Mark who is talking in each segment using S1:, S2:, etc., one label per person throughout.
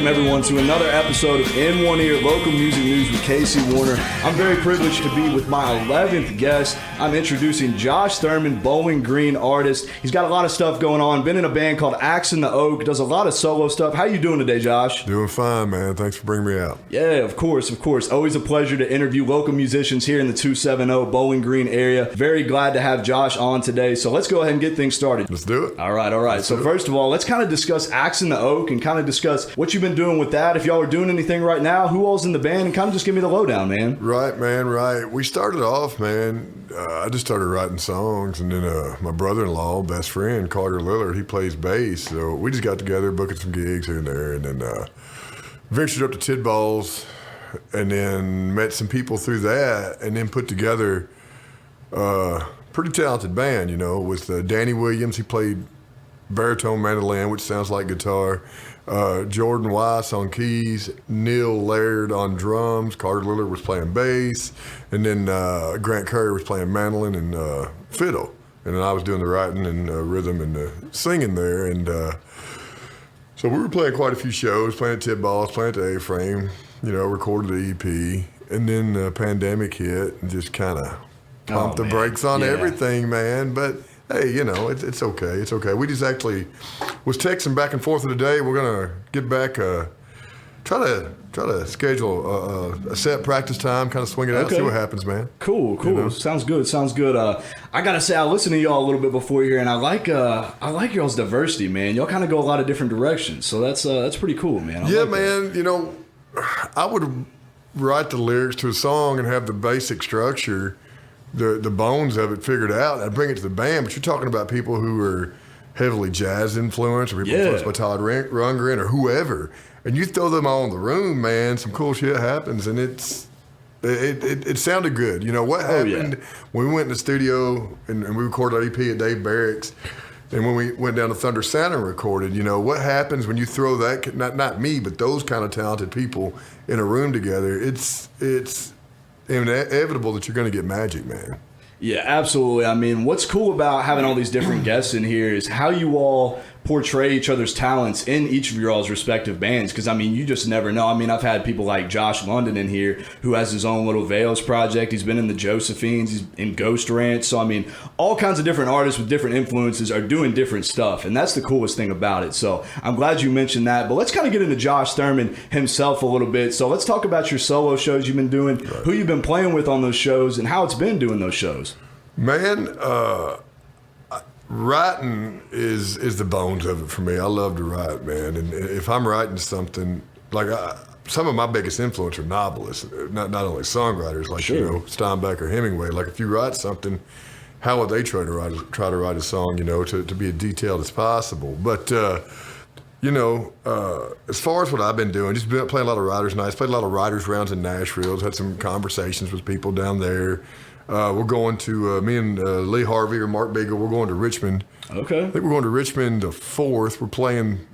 S1: Welcome, everyone, to another episode of In One Ear Local Music News with Casey Warner. I'm very privileged to be with my 11th guest. I'm introducing Josh Thurman, Bowling Green artist. He's got a lot of stuff going on. Been in a band called Axe in the Oak. Does a lot of solo stuff. How you doing today, Josh?
S2: Doing fine, man. Thanks for bringing me out.
S1: Yeah, of course. Always a pleasure to interview local musicians here in the 270 Bowling Green area. Very glad to have Josh on today. So let's go ahead and get things started.
S2: Let's do it.
S1: All right. So first of all, let's kind of discuss Axe in the Oak and kind of discuss what you've been doing with that. If y'all are doing anything right now, who all's in the band, and kind of just give me the lowdown, man.
S2: Right, man, right. We started off, man, I just started writing songs, and then my brother-in-law, best friend, Carter Lillard, he plays bass. So we just got together, booking some gigs here and there, and then ventured up to Tidballs, and then met some people through that, and then put together a pretty talented band, you know, with Danny Williams. He played baritone mandolin, which sounds like guitar. Jordan Weiss on keys, Neil Laird on drums, Carter Lillard was playing bass, and then Grant Curry was playing mandolin and fiddle. And then I was doing the writing and rhythm and singing there. And so we were playing quite a few shows, playing at Tidballs, playing at the A-Frame, you know, recorded the EP. And then the pandemic hit and just kind of pumped the brakes on everything, man. But hey, you know, it's okay. It's okay. We just actually was texting back and forth today. We're gonna get back, try to schedule a set practice time, kind of swing it out, see what happens, man.
S1: Cool. You know? Sounds good. I gotta say, I listened to y'all a little bit before here, and I like y'all's diversity, man. Y'all kind of go a lot of different directions, so that's pretty cool, man.
S2: Yeah, man. You know, I would write the lyrics to a song and have the basic structure, the bones of it figured out, and I'd bring it to the band. But you're talking about people who are heavily jazz influenced, or people influenced by Todd Rundgren or whoever, and you throw them all in the room, man, some cool shit happens, and it sounded good. You know what happened when we went in the studio and we recorded our EP at Dave Barrick's, and when we went down to Thunder Sound and recorded, you know what happens when you throw that, not me, but those kind of talented people in a room together. It's inevitable that you're going to get magic, man.
S1: Yeah, absolutely. I mean, what's cool about having all these different guests in here is how you all portray each other's talents in each of your all's respective bands. Because, I mean, you just never know. I mean, I've had people like Josh London in here who has his own little Veils project. He's been in the Josephines. He's in Ghost Ranch. So, I mean, all kinds of different artists with different influences are doing different stuff. And that's the coolest thing about it. So I'm glad you mentioned that. But let's kind of get into Josh Thurman himself a little bit. So let's talk about your solo shows you've been doing, who you've been playing with on those shows, and how it's been doing those shows.
S2: Man, writing is the bones of it for me. I love to write, man. And if I'm writing something, like some of my biggest influence are novelists, not only songwriters, like you know, Steinbeck or Hemingway. Like if you write something, how would they try to write a song, you know, to be as detailed as possible? But you know, as far as what I've been doing, just been playing a lot of writers' nights, played a lot of writers' rounds in Nashville, had some conversations with people down there. We're going to, me and Lee Harvey or Mark Beagle, we're going to Richmond. Okay. I think we're going to Richmond the 4th. We're playing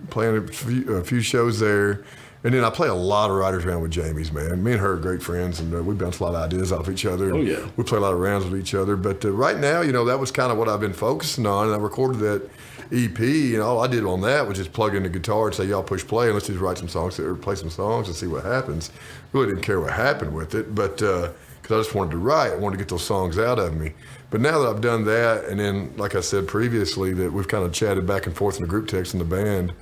S2: a few shows there. And then I play a lot of writers around with Jamie's, man. Me and her are great friends, and we bounce a lot of ideas off each other. Oh, yeah. We play a lot of rounds with each other. But right now, you know, that was kind of what I've been focusing on. And I recorded that EP, and all I did on that was just plug in the guitar and say, y'all push play, and let's just write some songs or play some songs and see what happens. Really didn't care what happened with it, but because I just wanted to write. I wanted to get those songs out of me. But now that I've done that, and then, like I said previously, that we've kind of chatted back and forth in the group text in the band,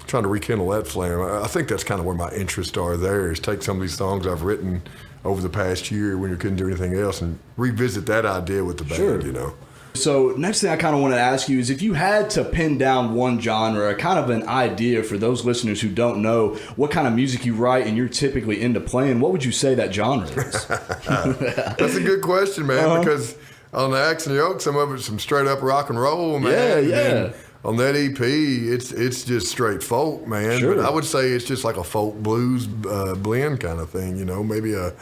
S2: trying to rekindle that flame. I think that's kind of where my interests are there, is take some of these songs I've written over the past year when you couldn't do anything else and revisit that idea with the band, you know.
S1: So next thing I kind of want to ask you is, if you had to pin down one genre, kind of an idea for those listeners who don't know what kind of music you write and you're typically into playing, what would you say that genre is?
S2: That's a good question, man, because on the Axe and the Oak, some of it's some straight up rock and roll, man. Yeah. And on that EP, it's just straight folk, man. But I would say it's just like a folk blues blend kind of thing, you know, maybe a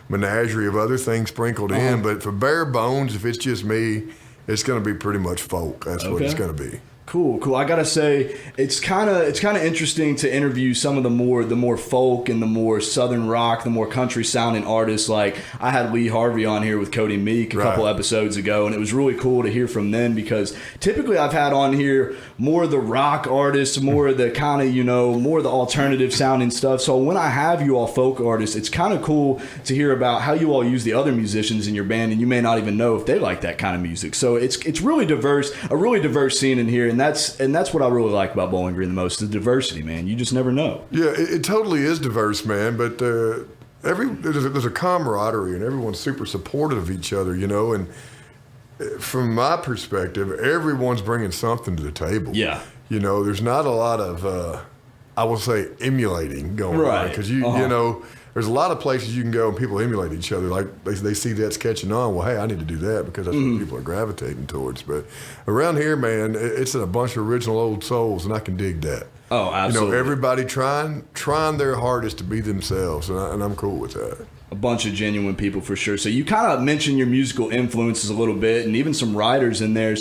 S2: menagerie of other things sprinkled in. But for bare bones, if it's just me, it's going to be pretty much folk. That's what it's going to be.
S1: Cool. I gotta say, it's kind of interesting to interview some of the more folk and the more southern rock, the more country sounding artists. Like I had Lee Harvey on here with Cody Meek a couple episodes ago, and it was really cool to hear from them because typically I've had on here more of the rock artists, more of the kind of more of the alternative sounding stuff. So when I have you all folk artists, it's kind of cool to hear about how you all use the other musicians in your band, and you may not even know if they like that kind of music. So it's really diverse, a really diverse scene in here. And that's what I really like about Bowling Green the most, the diversity, man. You just never know.
S2: Yeah, it totally is diverse, man. But there's a camaraderie, and everyone's super supportive of each other, And from my perspective, everyone's bringing something to the table.
S1: Yeah.
S2: There's not a lot of, I will say, emulating going on. Because, there's a lot of places you can go and people emulate each other. Like they see that's catching on. Well, hey, I need to do that because that's what people are gravitating towards. But around here, man, it's a bunch of original old souls, and I can dig that.
S1: Oh, absolutely.
S2: Everybody trying their hardest to be themselves, and I'm cool with that.
S1: A bunch of genuine people for sure. So you kind of mentioned your musical influences a little bit and even some writers in there.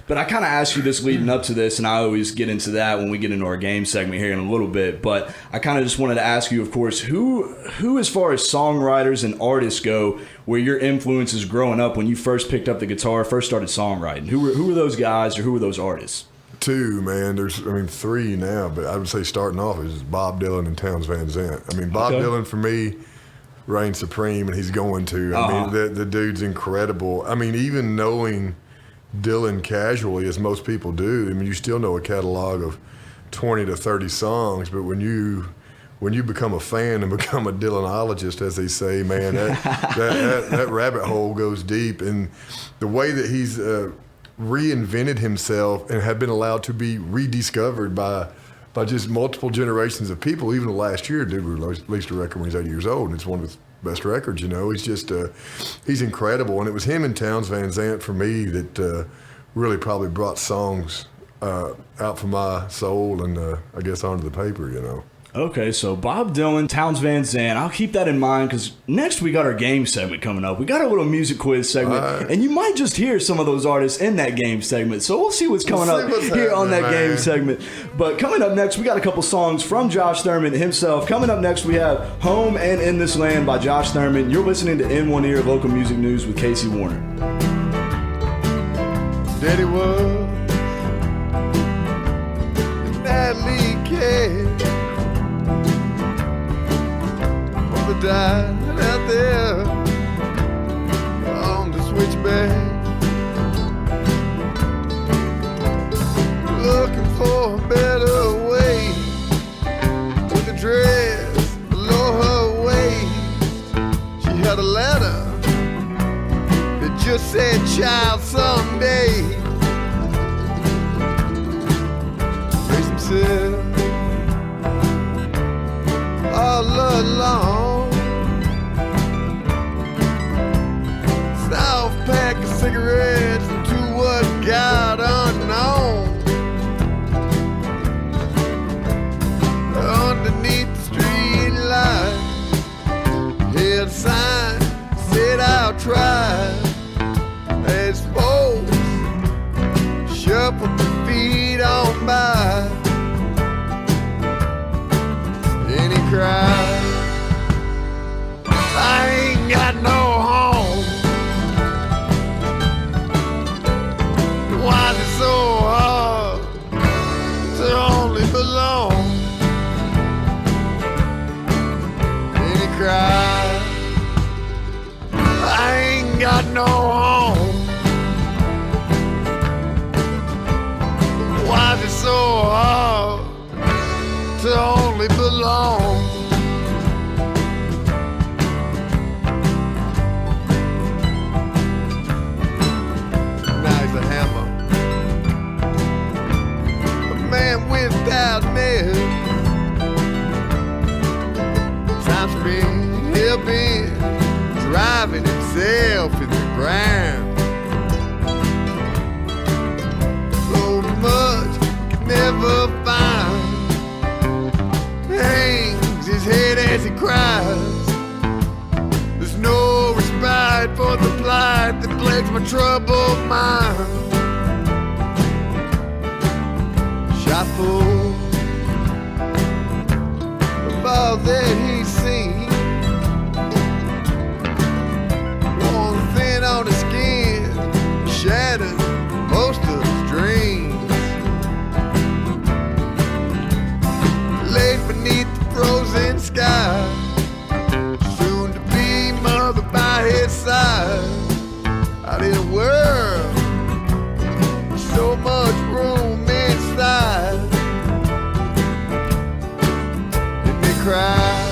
S1: But I kind of asked you this leading up to this, and I always get into that when we get into our game segment here in a little bit. But I kind of just wanted to ask you, of course, who as far as songwriters and artists go, were your influences growing up when you first picked up the guitar, first started songwriting? Who were those guys or who were those artists?
S2: Two, man. There's, three now, but I would say starting off is Bob Dylan and Townes Van Zandt. Bob Dylan for me reigns supreme, and he's going to. The dude's incredible. Even knowing Dylan casually, as most people do, you still know a catalog of 20 to 30 songs, but when you become a fan and become a Dylanologist, as they say, man, that rabbit hole goes deep. And the way that he's reinvented himself and had been allowed to be rediscovered by just multiple generations of people. Even last year, dude released a record when he's 80 years old, and it's one of his best records. He's just he's incredible. And it was him and Townes Van Zandt for me that really probably brought songs out from my soul and I guess onto the paper.
S1: Okay, so Bob Dylan, Townes Van Zandt. I'll keep that in mind because next we got our game segment coming up. We got a little music quiz segment, and you might just hear some of those artists in that game segment. So we'll see what's coming up here on that game segment. But coming up next, we got a couple songs from Josh Thurman himself. Coming up next, we have Home and In This Land by Josh Thurman. You're listening to In One Ear Local Music News with Casey Warner.
S2: Daddy was Natalie Cage. Died out there on the switchback, looking for a better way, with a dress below her waist. She had a letter that just said, "Child, someday." Raise himself all alone. Pack of cigarettes to what God unknown. Underneath the street light, head sign said I'll try. As folks shuffled their feet on by, and he cried, "I ain't got no home. Why is it so hard to only belong?" And he cried, "I ain't got no home. Why is it so hard to only belong?" Without me, times been helping, driving himself in the ground. So much he can never find, hangs his head as he cries. There's no respite for the plight that plagues my troubled mind. his side out in the world. So much room inside. And they cry,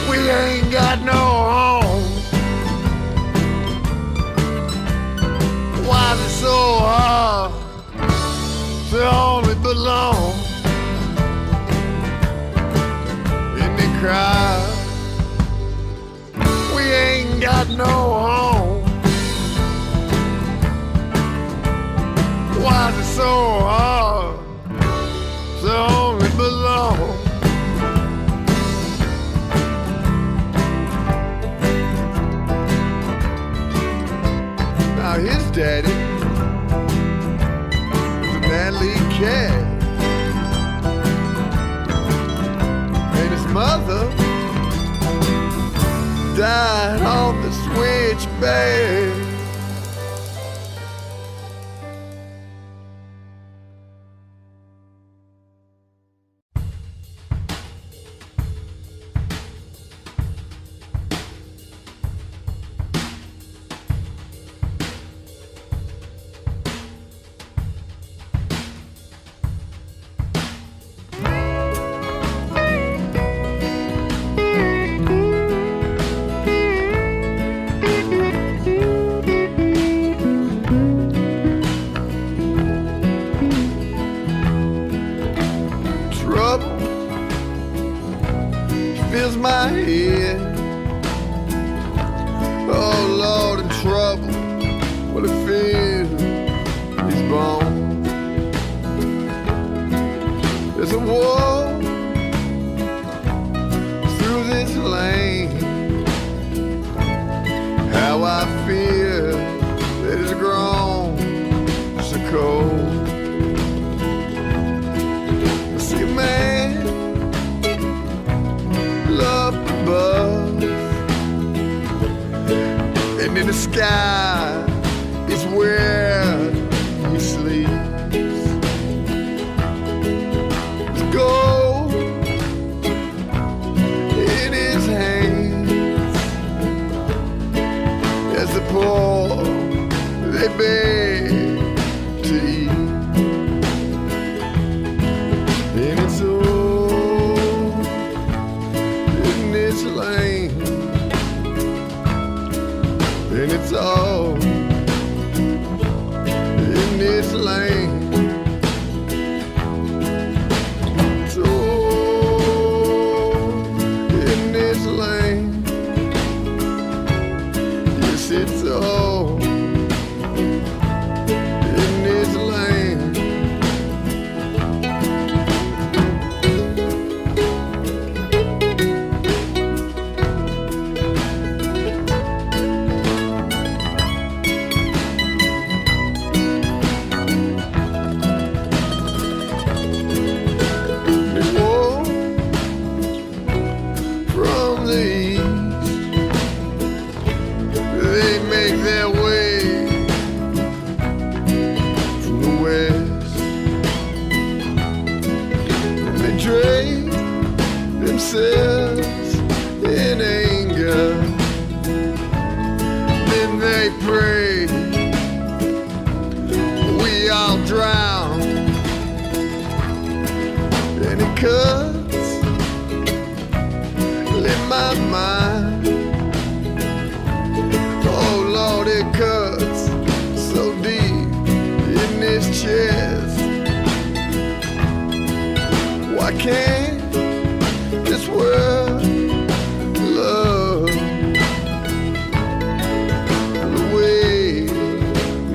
S2: we ain't got no home. Why is it so hard to only belong? And they cry, we ain't got no home. Why is it so hard to only belong? Now his daddy was a manly cat, and his mother died on the switchback. Fills my head. Oh Lord, in trouble, what it feels these bones. There's a wall through this lane. How I feel that it's grown so cold. I see a man up above, and in the sky is where he sleeps. There's gold in his hands as the poor they beg to eat, and it's lane, and it's all in this lane. It's all in this lane. Yes, it's all in this lane. Themselves in anger, then they pray we all drown, and it cuts in my mind. Oh Lord, it cuts so deep in this chest. Why can't this world love the way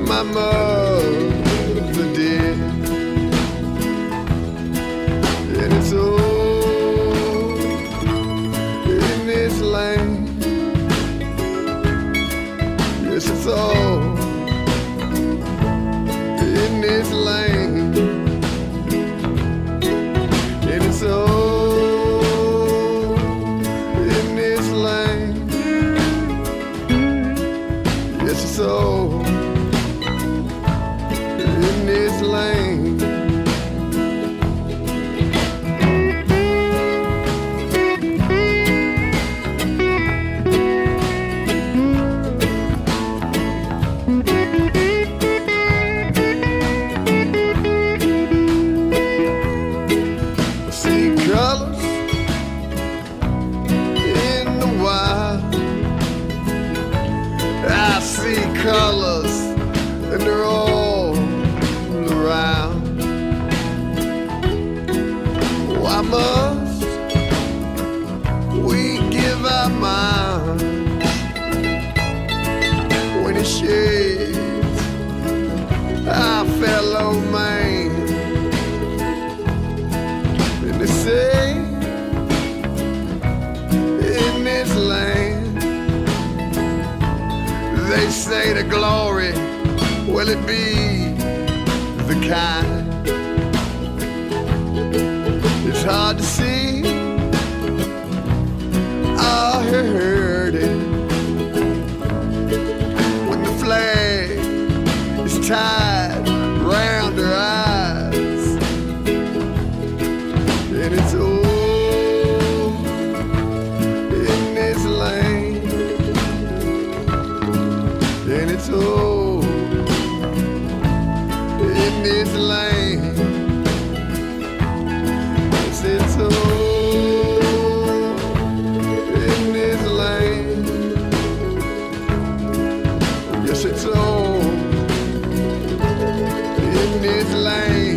S2: my mother did? And it's all in this lane. Yes, it's all in this lane. And it's all so in this lane. colors, and they're all around. Why must we give our minds when it shades our fellow man? And they say in this land, they say the glory, will it be the kind? It's hard to see, I heard it, when the flag is tied round her eyes, and it's all in this land, and it's all in this land. It's all in this land. Yes, it's all in this land.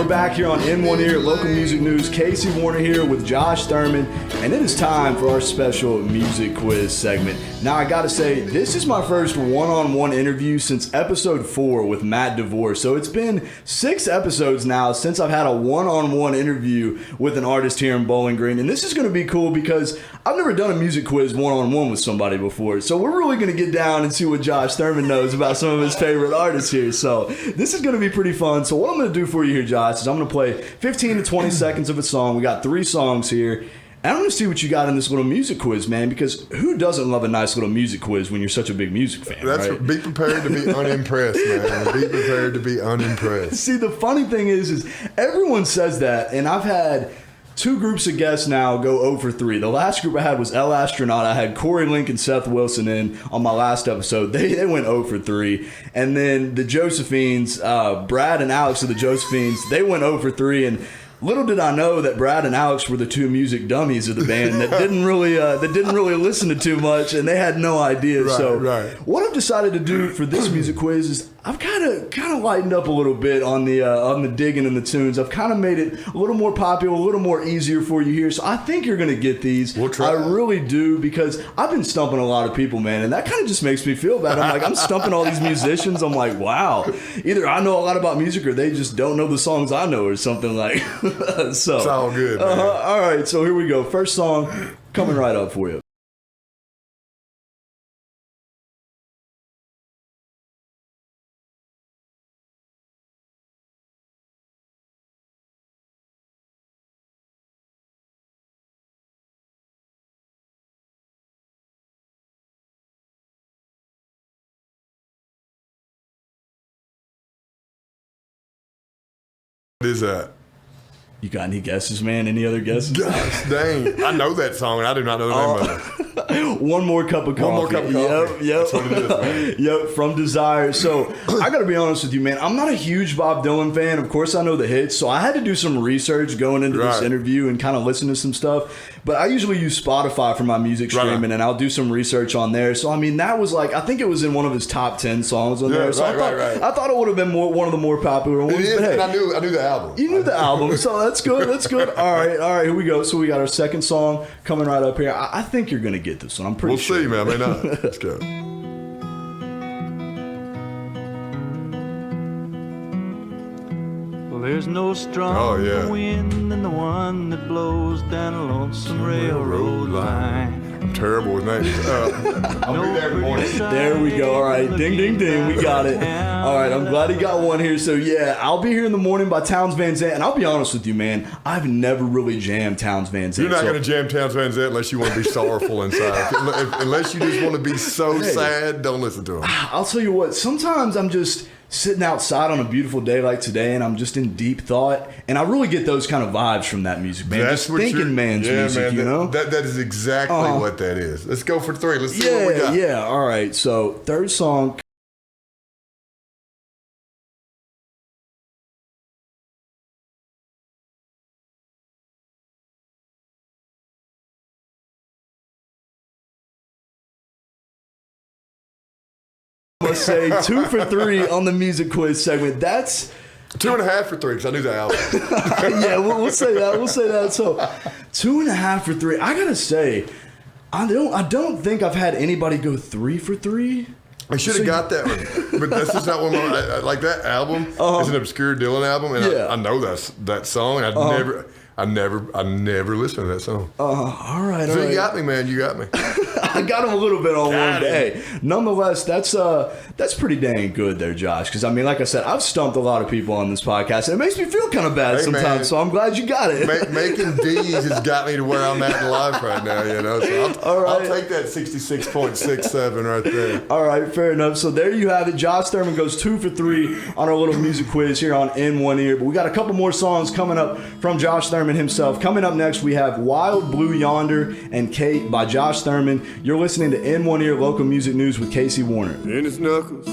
S1: Back here on In One Ear, local music news. Casey Warner here with Josh Thurman, and it is time for our special music quiz segment. Now, I gotta say, this is my first one-on-one interview since episode 4 with Matt DeVore. So it's been 6 episodes now since I've had a one-on-one interview with an artist here in Bowling Green, and this is gonna be cool because I've never done a music quiz one-on-one with somebody before. So we're really gonna get down and see what Josh Thurman knows about some of his favorite artists here. So this is gonna be pretty fun. So what I'm gonna do for you here, Josh, is I'm going to play 15 to 20 seconds of a song. We got 3 songs here. And I'm going to see what you got in this little music quiz, man, because who doesn't love a nice little music quiz when you're such a big music fan, right?
S2: Be prepared to be unimpressed, man. Be prepared to be unimpressed.
S1: See, the funny thing is everyone says that, and I've had 2 groups of guests now go 0 for 3. The last group I had was El Astronaut. I had Corey Link and Seth Wilson in on my last episode. They went 0 for 3. And then the Josephines, Brad and Alex of the Josephines, they went 0 for 3. And little did I know that Brad and Alex were the 2 music dummies of the band that didn't really listen to too much, and they had no idea.
S2: Right.
S1: What I've decided to do for this music quiz is I've kind of lightened up a little bit on the digging and the tunes. I've kind of made it a little more popular, a little more easier for you here. So I think you're going to get these.
S2: We'll try.
S1: I really do, because I've been stumping a lot of people, man, and that kind of just makes me feel bad. I'm like, I'm stumping all these musicians. I'm like, wow, either I know a lot about music or they just don't know the songs I know or something like. So
S2: it's all good, man.
S1: All right, so here we go. First song coming right up for you.
S2: What is that?
S1: You got any guesses, man? Any other guesses?
S2: Gosh dang. I know that song, and I do not know the name of it.
S1: One more cup of coffee.
S2: One more cup of coffee.
S1: Yep.
S2: That's what it is, man.
S1: Yep, from Desire. So I got to be honest with you, man. I'm not a huge Bob Dylan fan. Of course, I know the hits. So I had to do some research going into this interview and kind of listen to some stuff. But I usually use Spotify for my music streaming, and I'll do some research on there. So, I mean, that was like, I think it was in one of his top 10 songs on there. So I thought it would have been one of the more popular ones.
S2: It is,
S1: but hey,
S2: and I knew the album.
S1: You knew the album, so that's good. That's good. All right, here we go. So we got our second song coming right up here. I think you're going to get this one. I'm pretty sure.
S2: We'll see, man. I may not. Let's go.
S3: There's no stronger wind than the one that blows down a lonesome railroad line.
S2: I'm terrible with names. I'll be there in the morning.
S1: There we go. All right. Ding, ding, ding. We got it. All right. I'm glad he got one here. So, yeah, I'll Be Here in the Morning by Townes Van Zandt. And I'll be honest with you, man. I've never really jammed Townes Van Zandt.
S2: You're not going to jam Townes Van Zandt unless you want to be sorrowful inside. Unless you just want to be so sad, don't listen to him.
S1: I'll tell you what. Sometimes I'm just sitting outside on a beautiful day like today, and I'm just in deep thought, and I really get those kind of vibes from that music, man.
S2: That's
S1: just thinking man's music,
S2: man,
S1: you know?
S2: That is exactly what that is. Let's go for 3. Let's see what we got.
S1: Yeah, all right. So, third song. Let's say 2 for 3 on the music quiz segment. That's
S2: 2.5 for 3 because I knew the album.
S1: yeah, we'll say that. We'll say that. So 2.5 for 3. I gotta say, I don't think I've had anybody go 3 for 3.
S2: I should have got that one, but that's just not one. Like that album is an obscure Dylan album, and I know that song. I never listened to that song.
S1: All right.
S2: So you got me, man. You got me.
S1: I got him a little bit on one, but hey, nonetheless, that's pretty dang good there, Josh. Because I mean, like I said, I've stumped a lot of people on this podcast, and it makes me feel kind of bad sometimes. Man, so I'm glad you got it.
S2: Making D's has got me to where I'm at in life right now. You know, so I'll take that 66.67 right there.
S1: All right, fair enough. So there you have it. Josh Thurman goes 2 for 3 on our little music quiz here on In One Ear. But we got a couple more songs coming up from Josh Thurman himself. Coming up next, we have Wild Blue Yonder and Kate by Josh Thurman. You're listening to In One Ear Local Music News with Casey Warner.
S2: And his knuckles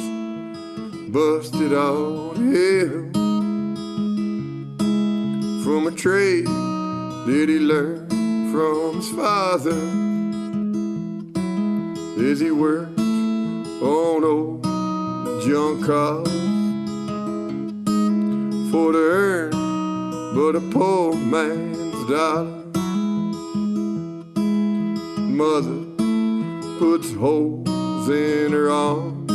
S2: busted on him from a trade that he learned from his father as he worked on old junk cars for to earn but a poor man's dollar. Mother puts holes in her arms,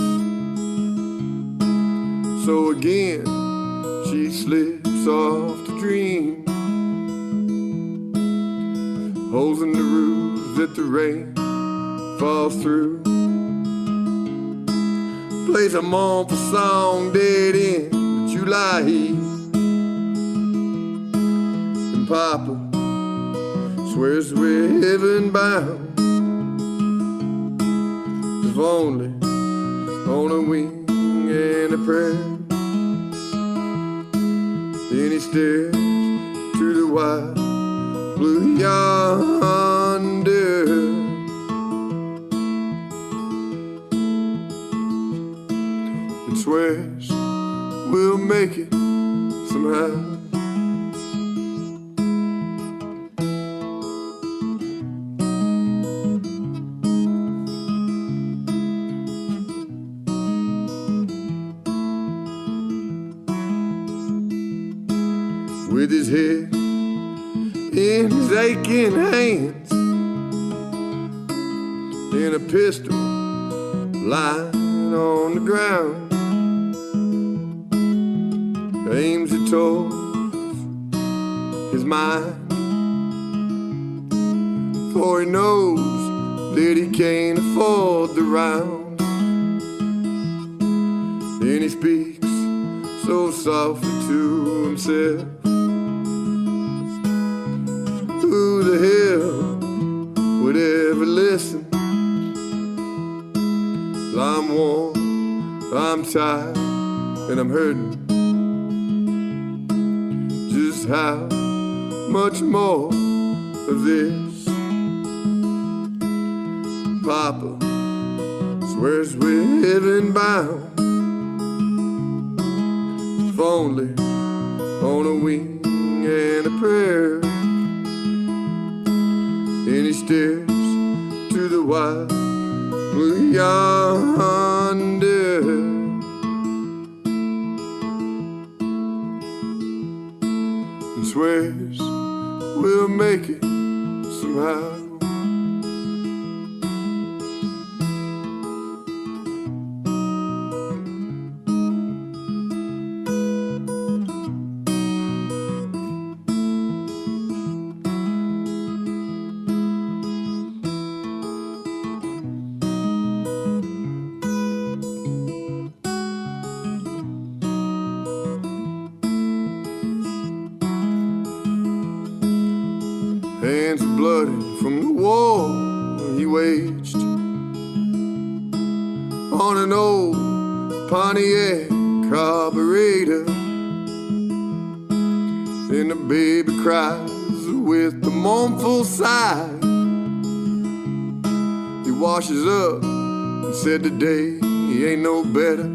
S2: so again she slips off to dream. Holes in the roof that the rain falls through. Plays a mournful song dead in the July heat. And Papa swears we're heaven bound, if only on a wing and a prayer. Then he stares to the wide blue yonder and swears we'll make it somehow. With his head in his aching hands and a pistol lying on the ground, aims it towards his mind, for he knows that he can't afford the rounds. And he speaks so softly to himself, who the hell would ever listen? Well, I'm worn, I'm tired, and I'm hurting. Just how much more of this? Papa swears we're heaven bound. If only on a wing and a prayer. And he stares to the wide Blue Yonder. And swears we'll make it somehow. Hands are bloody from the war he waged on an old Pontiac carburetor. And the baby cries with a mournful sigh. He washes up and said today he ain't no better.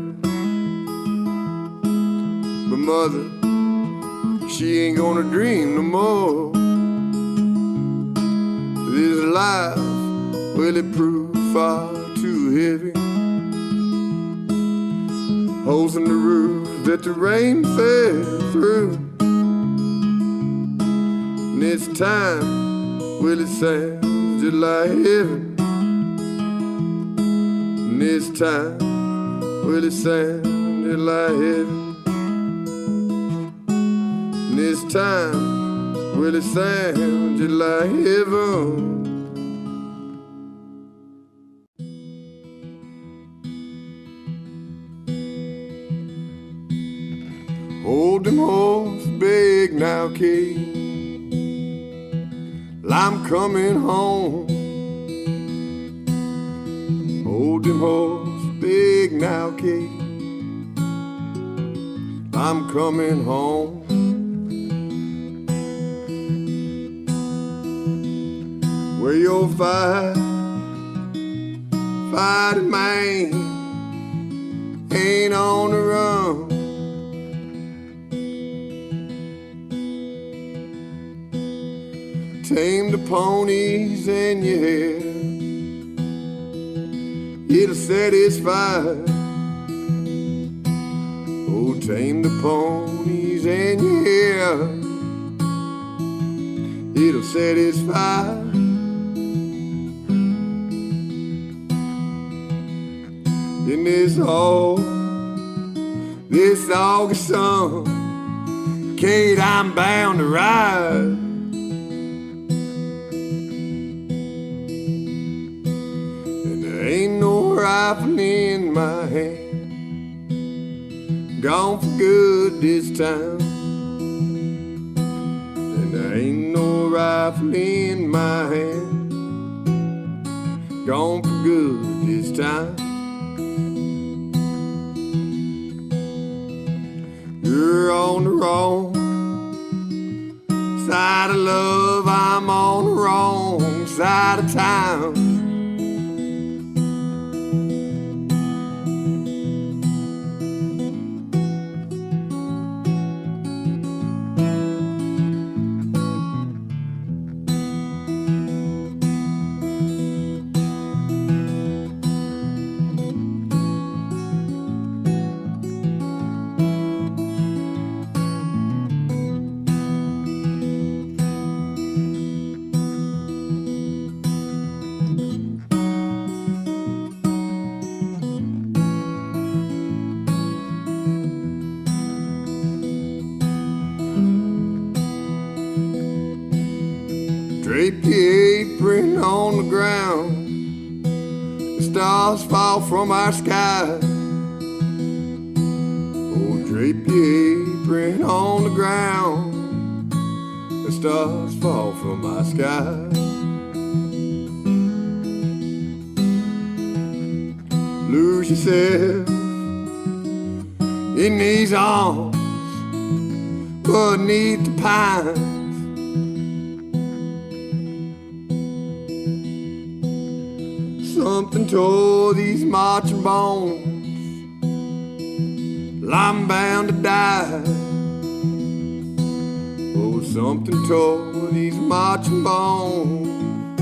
S2: But mother, she ain't gonna dream no more. This life, will it prove far too heavy? Holes in the roof that the rain fell through. And this time, will it sound just like heaven? And this time, will it sound just like heaven? And this time, will it sound just like heaven? Hold them horse big now, Kate. I'm coming home. Hold them horse big now, Kate. I'm coming home. Where your fighting man ain't on the run. Tame the ponies in your hair, it'll satisfy. Oh, tame the ponies in your hair, it'll satisfy. In this August sun, Kate, I'm bound to ride. And there ain't no rifle in my hand, gone for good this time. And there ain't no rifle in my hand, gone for good this time. You're on the wrong side of love, I'm on the wrong side of town. Drape the apron on the ground, the stars fall from our sky. Oh, drape the apron on the ground, the stars fall from our sky. Lose yourself in these arms beneath the pines. something tore these marching bones. Well, I'm bound to die. Oh, something tore these marching bones.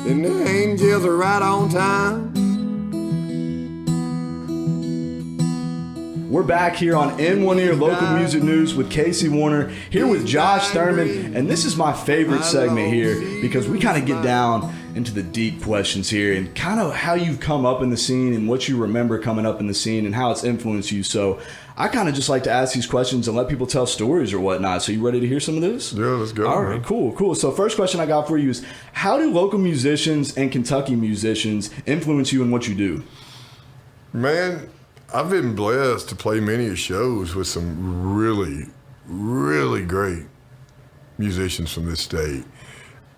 S2: And the angels are right on time.
S1: We're back here on In One Ear Local Music News with Casey Warner, here with Josh Thurman, and this is my favorite segment here because we kind of get down into the deep questions here and kind of how you've come up in the scene and what you remember coming up in the scene and how it's influenced you. So I kind of just like to ask these questions and let people tell stories or whatnot. So you ready to hear some of this?
S2: Yeah, let's go.
S1: All right, cool. So first question I got for you is, how do local musicians and Kentucky musicians influence you in what you do?
S2: Man, I've been blessed to play many shows with some really, really great musicians from this state.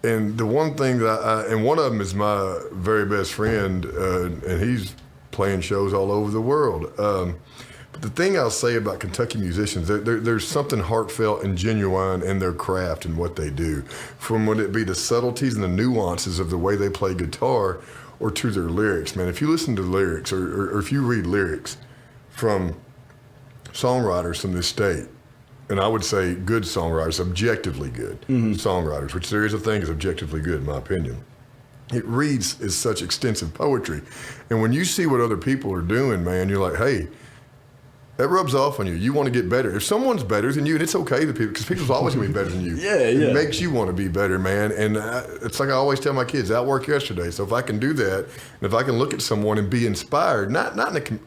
S2: And the one thing that and one of them is my very best friend, and he's playing shows all over the world. But the thing I'll say about Kentucky musicians, there's something heartfelt and genuine in their craft and what they do. From whether it be the subtleties and the nuances of the way they play guitar, or to their lyrics, man. If you listen to lyrics or if you read lyrics from songwriters from this state, and I would say good songwriters, objectively good songwriters, which there is a thing as objectively good in my opinion. It reads as such extensive poetry. And when you see what other people are doing, man, you're like, hey, that rubs off on you. You want to get better. If someone's better than you, and it's okay to people, because people's always going to be better than you. It makes you want to be better, man. And it's like I always tell my kids, out work yesterday. So if I can do that, and if I can look at someone and be inspired, not in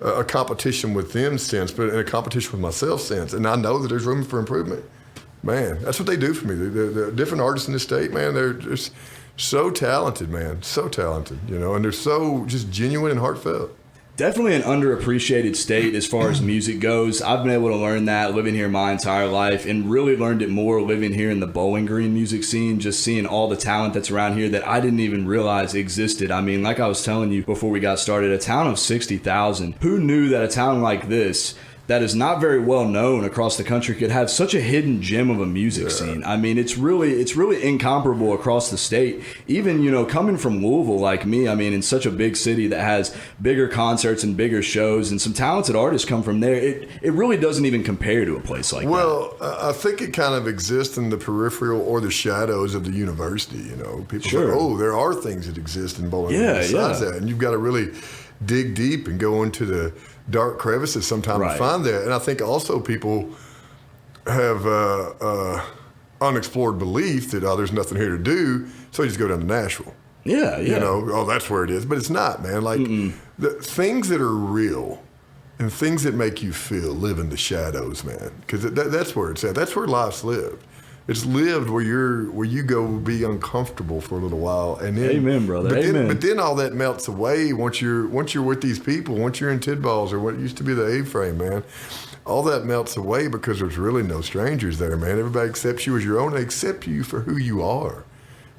S2: a competition with them sense, but in a competition with myself sense, and I know that there's room for improvement, man, that's what they do for me. The different artists in this state, man, they're just so talented, man, so talented, you know, and they're so just genuine and heartfelt.
S1: Definitely an underappreciated state as far as music goes. I've been able to learn that living here my entire life, and really learned it more living here in the Bowling Green music scene, just seeing all the talent that's around here that I didn't even realize existed. I mean, like I was telling you before we got started, a town of 60,000. Who knew that a town like this, that is not very well known across the country, could have such a hidden gem of a music scene? I mean, it's really incomparable across the state. Even, you know, coming from Louisville like me, I mean, in such a big city that has bigger concerts and bigger shows and some talented artists come from there, it really doesn't even compare to a place like that.
S2: Well, I think it kind of exists in the peripheral or the shadows of the university, you know. People say, oh, there are things that exist in Bowling Green besides that. And you've got to really dig deep and go into the dark crevices sometimes to find that. And I think also people have unexplored belief that, oh, there's nothing here to do, so you just go down to Nashville. You know, oh, that's where it is. But it's not, man. Like, the things that are real and things that make you feel live in the shadows, man. Because that's where it's at. That's where life's lived. It's lived where you go be uncomfortable for a little while, and then
S1: amen, brother.
S2: But then all that melts away once you're with these people. Once you're in Tidballs or what used to be the A-frame, man, all that melts away because there's really no strangers there, man. Everybody accepts you as your own. They accept you for who you are.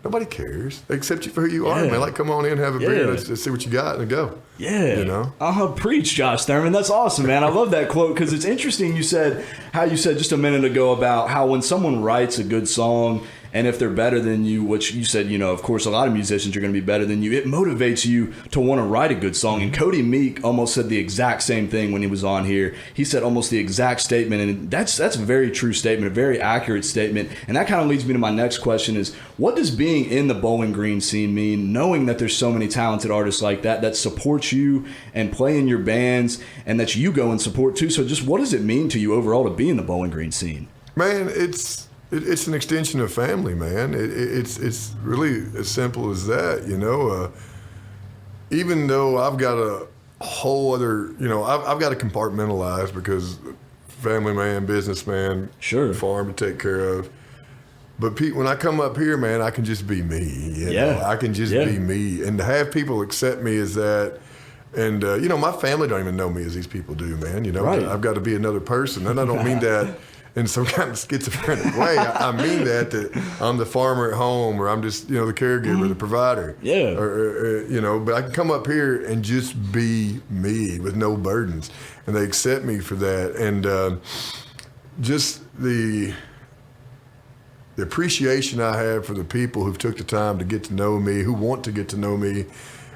S2: Nobody cares. They accept you for who you are, man. Like, come on in, have a beer, let's see what you got, and go. You know?
S1: Preach, Josh Thurman. That's awesome, man. I love that quote because it's interesting. You said just a minute ago about how when someone writes a good song, and if they're better than you, which you said, you know, of course, a lot of musicians are going to be better than you, it motivates you to want to write a good song. And Cody Meek almost said the exact same thing when he was on here. He said almost the exact statement, and that's a very true statement, a very accurate statement. And that kind of leads me to my next question is, what does being in the Bowling Green scene mean, knowing that there's so many talented artists like that support you and play in your bands, and that you go and support too? So just what does it mean to you overall to be in the Bowling Green scene?
S2: Man, it's an extension of family, man. It's really as simple as that, you know. Even though I've got a whole other, you know, I've got to compartmentalize because family man, businessman, farm to take care of. But when I come up here, man, I can just be me. You know? I can just be me. And to have people accept me as that, and, you know, my family don't even know me as these people do, man. You know, I've got to be another person. And I don't mean that in some kind of schizophrenic way. I mean that I'm the farmer at home, or I'm just, you know, the caregiver, the provider. Or, you know, but I can come up here and just be me with no burdens. And they accept me for that. And just the appreciation I have for the people who've took the time to get to know me, who want to get to know me,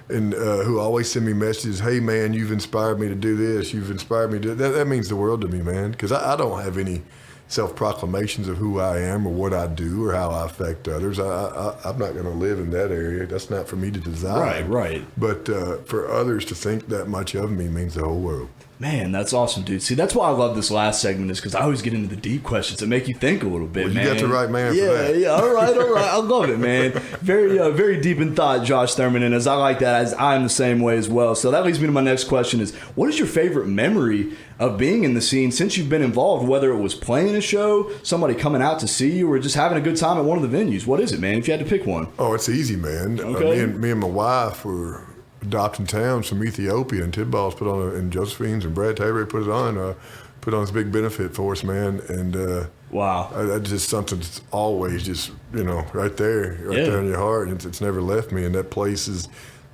S2: and who always send me messages, hey, man, you've inspired me to do this. You've inspired me to that. That means the world to me, man, because I don't have any self-proclamations of who I am or what I do or how I affect others. I'm not going to live in that area. That's not for me to desire.
S1: Right.
S2: But for others to think that much of me means the whole world.
S1: Man, that's awesome, dude. See, that's why I love this last segment, is because I always get into the deep questions that make you think a little bit,
S2: Well,
S1: man.
S2: you got the right man for that.
S1: Yeah, all right. I love it, man. Very deep in thought, Josh Thurman, and as I like that, as I'm the same way as well. So that leads me to my next question is, what is your favorite memory of being in the scene since you've been involved, whether it was playing a show, somebody coming out to see you, or just having a good time at one of the venues? What is it, man, if you had to pick one?
S2: Oh, it's easy, man.
S1: Okay.
S2: Me and my wife were adopting towns from Ethiopia, and Tidball's put on and Josephine's and Brad Tabor put on this big benefit for us, man. And
S1: Wow.
S2: that's just something that's always just, right there in your heart. And it's never left me. And that place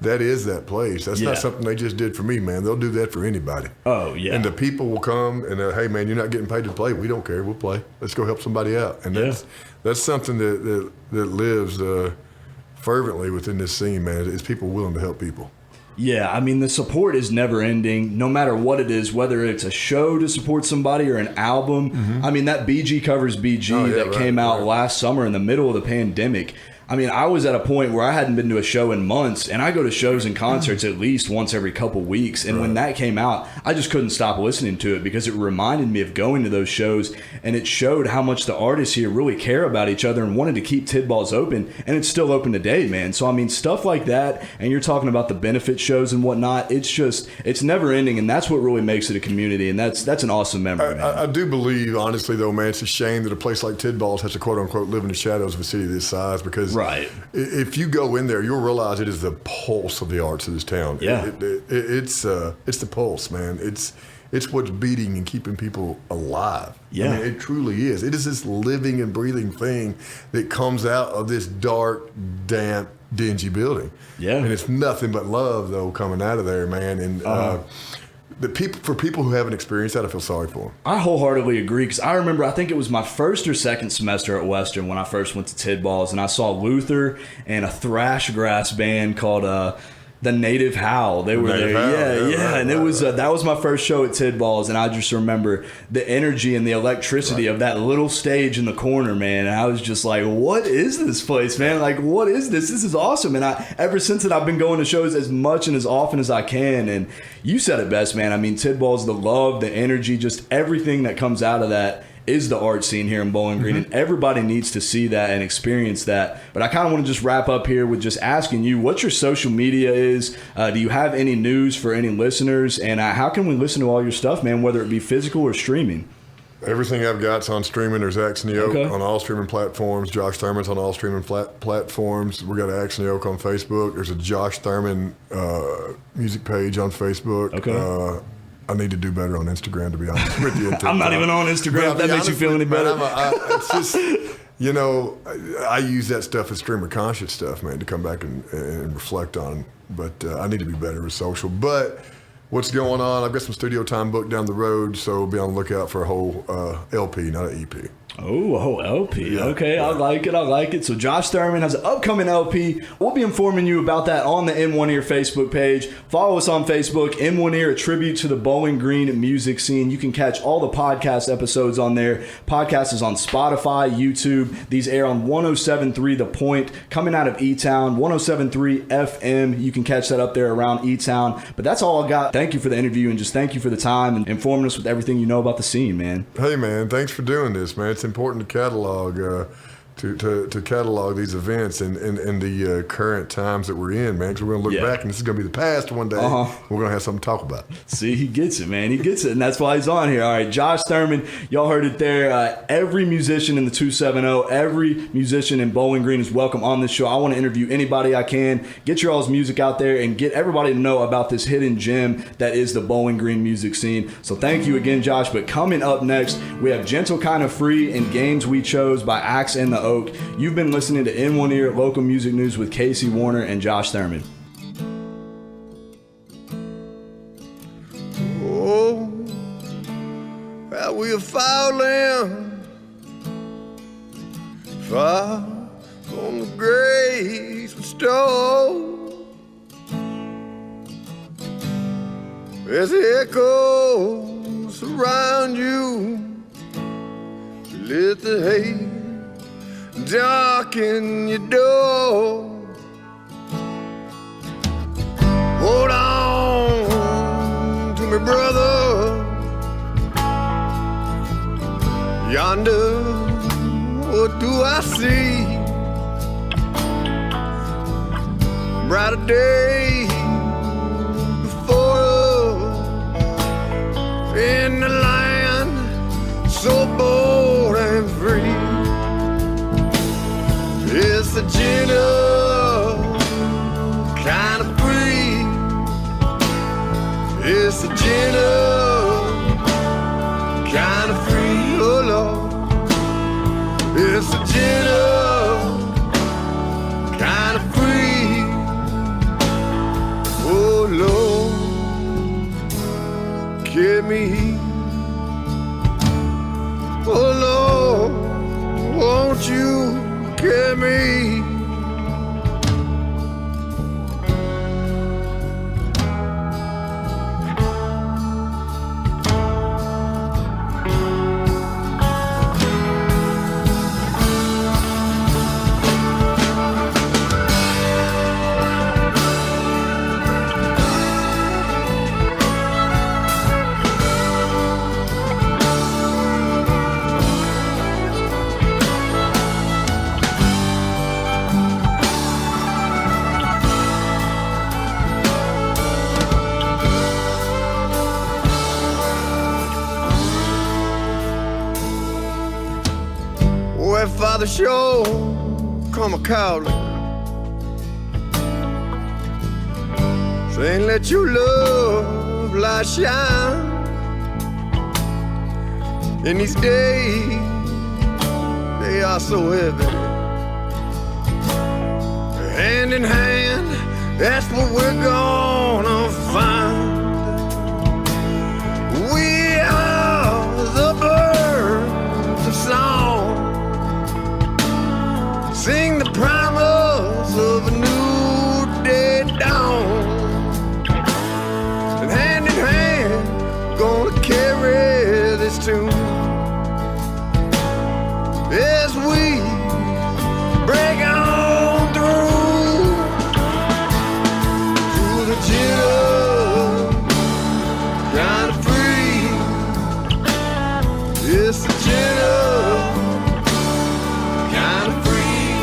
S2: that is that place. That's not something they just did for me, man. They'll do that for anybody.
S1: Oh, yeah.
S2: And the people will come and hey, man, you're not getting paid to play. We don't care. We'll play. Let's go help somebody out. And that's something that lives fervently within this scene, man. Is people willing to help people.
S1: Yeah, I mean, the support is never ending, no matter what it is, whether it's a show to support somebody or an album. Mm-hmm. I mean, that BG Covers BG came out last summer in the middle of the pandemic. I mean, I was at a point where I hadn't been to a show in months, and I go to shows and concerts at least once every couple weeks. And when that came out, I just couldn't stop listening to it because it reminded me of going to those shows, and it showed how much the artists here really care about each other and wanted to keep Tidballs open, and it's still open today, man. So, I mean, stuff like that, and you're talking about the benefit shows and whatnot, it's never ending, and that's what really makes it a community, and that's an awesome memory, man.
S2: I do believe, honestly, though, man, it's a shame that a place like Tidballs has to, quote-unquote, live in the shadows of a city this size because if you go in there, you'll realize it is the pulse of the arts of this town.
S1: Yeah.
S2: It's the pulse, man. It's what's beating and keeping people alive.
S1: Yeah.
S2: I mean, it truly is. It is this living and breathing thing that comes out of this dark, damp, dingy building. Yeah. And it's nothing but love, though, coming out of there, man. And for people who haven't experienced that, I feel sorry for them.
S1: I wholeheartedly agree, because I remember, I think it was my first or second semester at Western when I first went to Tidballs, and I saw Luther and a thrash grass band called the Native Howl. They were there. And it was that was my first show at Tidballs, and I just remember the energy and the electricity of that little stage in the corner, man. And I was just like, what is this place, man? Like, what is this? This is awesome. And ever since then, I've been going to shows as much and as often as I can. And you said it best, man. I mean, Tidballs, the love, the energy, just everything that comes out of that is the art scene here in Bowling Green, and everybody needs to see that and experience that. But I kind of want to just wrap up here with just asking you what your social media is. Do you have any news for any listeners? And how can we listen to all your stuff, man, whether it be physical or streaming?
S2: Everything I've got's on streaming. There's Axe in the Oak on all streaming platforms. Josh Thurman's on all streaming platforms. We got Axe in the Oak on Facebook. There's a Josh Thurman music page on Facebook. Okay. I need to do better on Instagram, to be honest with you.
S1: I'm not even on Instagram. If that makes you feel any better.
S2: It's just, I use that stuff as streamer conscious stuff, man, to come back and reflect on. But I need to be better with social. But what's going on? I've got some studio time booked down the road, so be on the lookout for a whole LP, not an EP.
S1: Oh, a whole LP. Yeah, okay, yeah. I like it. So Josh Thurman has an upcoming LP. We'll be informing you about that on the In One Ear Facebook page. Follow us on Facebook. In One Ear, a tribute to the Bowling Green music scene. You can catch all the podcast episodes on there. Podcast is on Spotify, YouTube. These air on 107.3 The Point, coming out of E-Town, 107.3 FM. You can catch that up there around E-Town. But that's all I got. Thank you for the interview, and just thank you for the time and informing us with everything you know about the scene, man.
S2: Hey, man, thanks for doing this, man. It's important to catalog to catalog these events and the current times that we're in, man, because we're going to look back and this is going to be the past one day. We're going to have something to talk about. See, he gets it, man. He gets it, and that's why he's on here. All right, Josh Thurman, y'all heard it there. Every musician in the 270, every musician in Bowling Green is welcome on this show. I want to interview anybody I can, get your all's music out there, and get everybody to know about this hidden gem that is the Bowling Green music scene. So thank you again, Josh. But coming up next, we have Gentle Kind of Free and Games We Chose by Axe in the Oak. You've been listening to In One Ear Local Music News with Casey Warner and Josh Thurman. Oh, how we are falling far from the grace restored. As the echoes surround you, let the hate darken your door. Hold on to me, brother. Yonder, what do I see? Brighter day before us in the land so bold and free. It's a gentle kind of free. It's a gentle kind of free, oh Lord. It's a gentle kind of free, oh Lord. Carry me, oh Lord, won't you carry me? Where Father Show come a calling, saying let your love light shine in these days. They are so heavy. Hand in hand, that's what we're gonna find. We are the birds of song, sing the promise of a new day dawn. And hand in hand, gonna carry this tune as we break on through to the gentle kind of free. It's the gentle kind of free.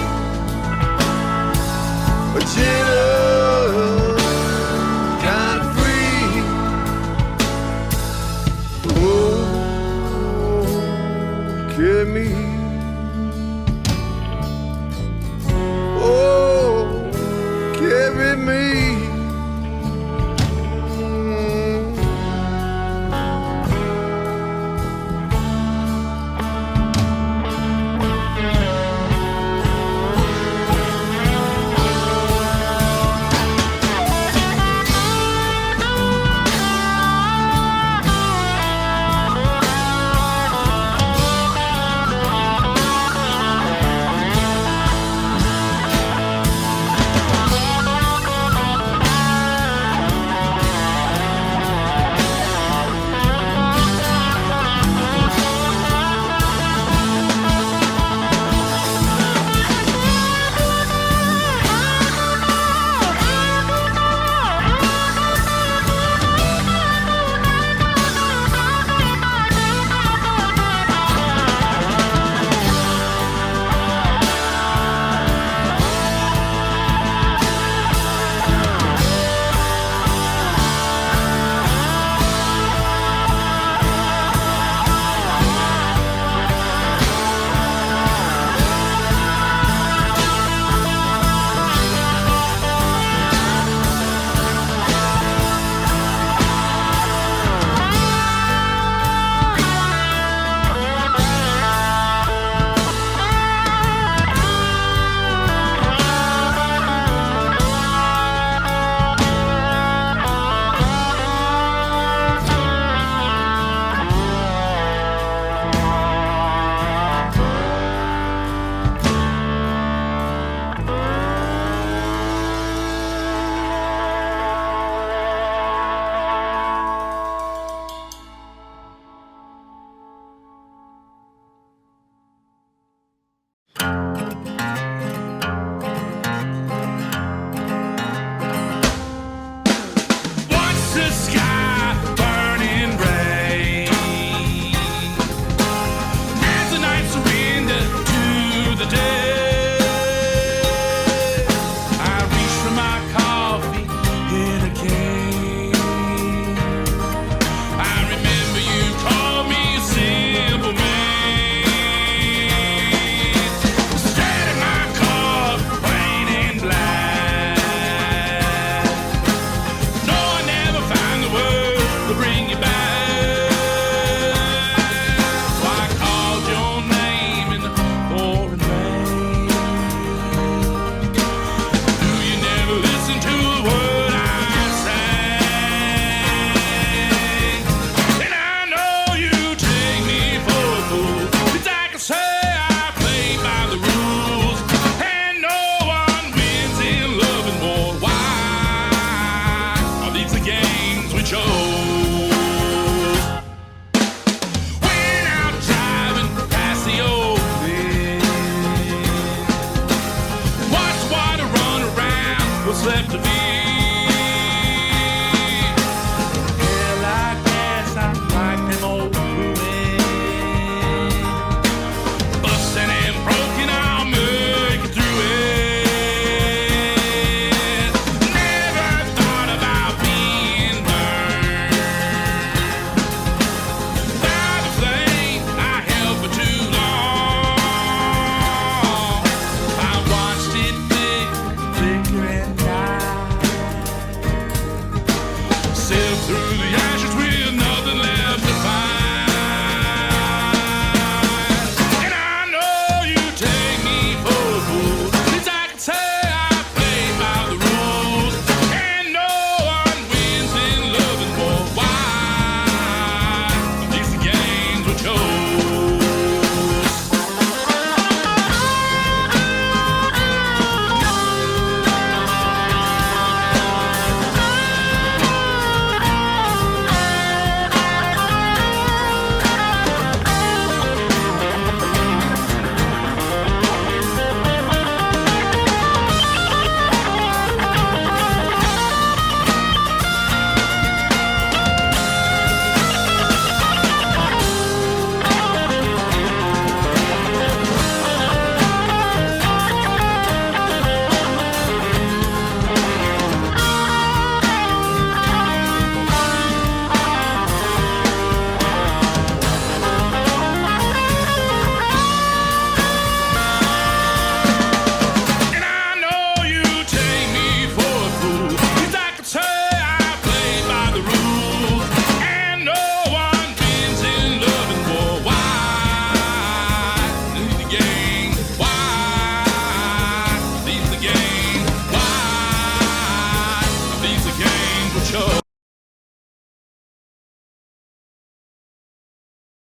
S3: expect to be